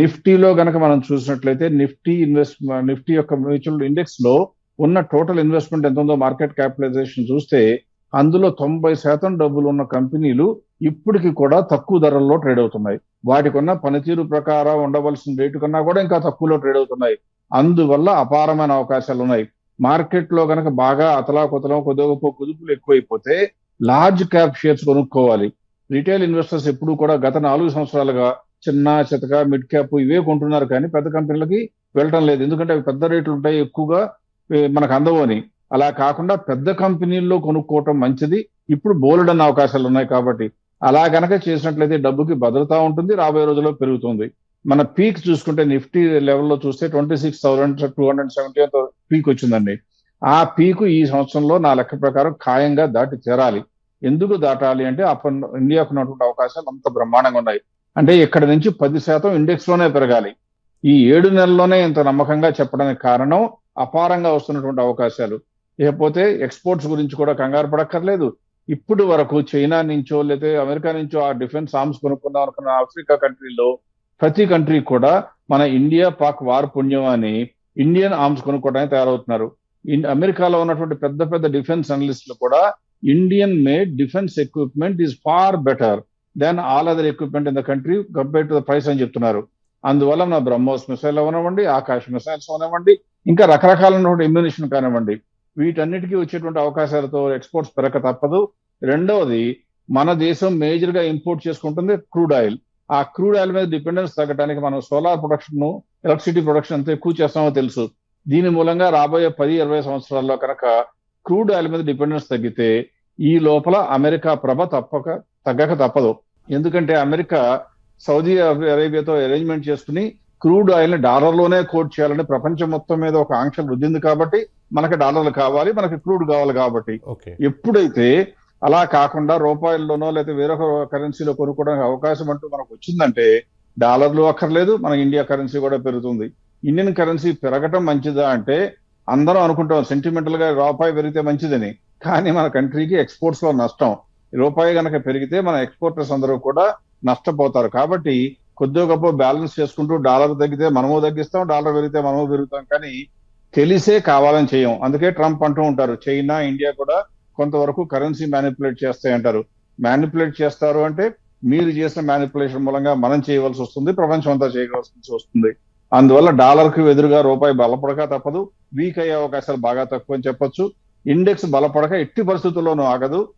నిఫ్టీలో గనక మనం చూసినట్లయితే నిఫ్టీ యొక్క మ్యూచువల్ ఇండెక్స్ లో ఉన్న టోటల్ ఇన్వెస్ట్మెంట్ ఎంత ఉందో మార్కెట్ క్యాపిటలైజేషన్ చూస్తే అందులో 90% డబ్బులు ఉన్న కంపెనీలు ఇప్పటికి కూడా తక్కువ ధరల్లో ట్రేడ్ అవుతున్నాయి. వాటికి ఉన్న పనితీరు ప్రకారం ఉండవలసిన రేటు కన్నా కూడా ఇంకా తక్కువలో ట్రేడ్ అవుతున్నాయి. అందువల్ల అపారమైన అవకాశాలు ఉన్నాయి. మార్కెట్ లో గనక బాగా అతలాకుతలం కొద్దిగా కుదుపులు ఎక్కువైపోతే లార్జ్ క్యాప్ షేర్స్ కొనుక్కోవాలి. రిటైల్ ఇన్వెస్టర్స్ ఎప్పుడు కూడా గత 4 సంవత్సరాలుగా చిన్న చితక మిడ్ క్యాప్ ఇవే కొంటున్నారు కానీ పెద్ద కంపెనీలకి వెళ్ళటం లేదు. ఎందుకంటే అవి పెద్ద రేట్లు ఉంటాయి, ఎక్కువగా మనకు అందవు అని. అలా కాకుండా పెద్ద కంపెనీల్లో కొనుక్కోవటం మంచిది. ఇప్పుడు బోలెడన్న అవకాశాలు ఉన్నాయి కాబట్టి అలా గనక చేసినట్లయితే డబ్బుకి భద్రత ఉంటుంది, రాబోయే రోజుల్లో పెరుగుతుంది. మన పీక్ చూసుకుంటే నిఫ్టీ లెవెల్లో చూస్తే 26,270 పీక్ వచ్చిందండి. ఆ పీకు ఈ సంవత్సరంలో నా లెక్క ప్రకారం ఖాయంగా దాటి తీరాలి. ఎందుకు దాటాలి అంటే ఇండియాకు ఉన్నటువంటి అవకాశాలు అంత బ్రహ్మాండంగా ఉన్నాయి. అంటే ఇక్కడ నుంచి 10% ఇండెక్స్ లోనే పెరగాలి. ఈ 7 నెలల్లోనే ఇంత నమ్మకంగా చెప్పడానికి కారణం అపారంగా వస్తున్నటువంటి అవకాశాలు. ఇకపోతే ఎక్స్పోర్ట్స్ గురించి కూడా కంగారు పడక్కర్లేదు. ఇప్పుడు వరకు చైనా నుంచో లేదా అమెరికా నుంచో ఆ డిఫెన్స్ ఆర్మ్స్ కొనుక్కుందాం అనుకున్న ఆఫ్రికా కంట్రీలో ప్రతి కంట్రీ కూడా మన ఇండియా పాక్ వార్ పుణ్యం అని ఇండియన్ ఆర్మ్స్ కొనుక్కోవడానికి తయారవుతున్నారు. అమెరికాలో ఉన్నటువంటి పెద్ద పెద్ద డిఫెన్స్ అనలిస్టులు కూడా Indian made defence equipment is far better than all other equipment in the country compare to the price అని చెప్తున్నారు. అందువల్ల మన బ్రహ్మోస్ మిసైల్ అవనివ్వండి, ఆకాశ్ మిసైల్స్ అవనివ్వండి, ఇంకా రకరకాలైనటువంటి ఇమ్యునిషన్ కానివ్వండి, వీటన్నిటికీ వచ్చేటువంటి అవకాశాలతో ఎక్స్పోర్ట్స్ పెరగక తప్పదు. రెండవది, మన దేశం మేజర్ గా ఇంపోర్ట్ చేసుకుంటుంది క్రూడ్ ఆయిల్. ఆ క్రూడ్ ఆయిల్ మీద డిపెండెన్స్ తగ్గడానికి మనం సోలార్ ప్రొడక్షన్, ఎలక్ట్రిసిటీ ప్రొడక్షన్ ఎంత ఎక్కువ చేస్తామో తెలుసు. దీని మూలంగా రాబోయే 10-20 సంవత్సరాల్లో కనుక క్రూడ్ ఆయిల్ మీద డిపెండెన్స్ తగ్గితే ఈ లోపల అమెరికా ప్రభ తగ్గక తప్పదు. ఎందుకంటే అమెరికా సౌదీ అరేబియాతో అరేంజ్మెంట్ చేసుకుని క్రూడ్ ఆయిల్ ని డాలర్లోనే కోట్ చేయాలని ప్రపంచం మొత్తం మీద ఒక ఆంక్ష వృద్ధింది కాబట్టి మనకి డాలర్లు కావాలి, మనకి క్రూడ్ కావాలి కాబట్టి. ఎప్పుడైతే అలా కాకుండా రూపాయల్లోనో లేదా వేరొక కరెన్సీలో కొనుక్కోవడానికి అవకాశం అంటూ మనకు వచ్చిందంటే డాలర్లు అక్కర్లేదు, మన ఇండియా కరెన్సీ కూడా పెరుగుతుంది. ఇండియన్ కరెన్సీ పెరగటం మంచిదా అంటే అందరం అనుకుంటాం సెంటిమెంటల్ గా రూపాయి పెరిగితే మంచిదని. కానీ మన కంట్రీకి ఎక్స్పోర్ట్స్ లో నష్టం. రూపాయి కనుక పెరిగితే మన ఎక్స్పోర్టర్స్ అందరూ కూడా నష్టపోతారు. కాబట్టి కొద్దిగా గొప్ప బ్యాలెన్స్ చేసుకుంటూ డాలర్ తగ్గితే మనము తగ్గిస్తాం, డాలర్ పెరిగితే మనము పెరుగుతాం. కానీ తెలిసే కావాలని చేయం. అందుకే ట్రంప్ అంటూ ఉంటారు చైనా ఇండియా కూడా కొంతవరకు కరెన్సీ మ్యానిపులేట్ చేస్తాయి అంటారు. మ్యానిపులేట్ చేస్తారు అంటే మీరు చేసిన మ్యానిపులేషన్ మూలంగా మనం చేయవలసి వస్తుంది, ప్రపంచం అంతా చేయవలసి వస్తుంది. అందువల్ల డాలర్ కు ఎదురుగా రూపాయి బలపడక తప్పదు. వీక్ అయ్యే అవకాశాలు బాగా తక్కువ అని చెప్పొచ్చు. ఇండెక్స్ బలపడక ఎట్టి పరిస్థితుల్లోనూ ఆగదు.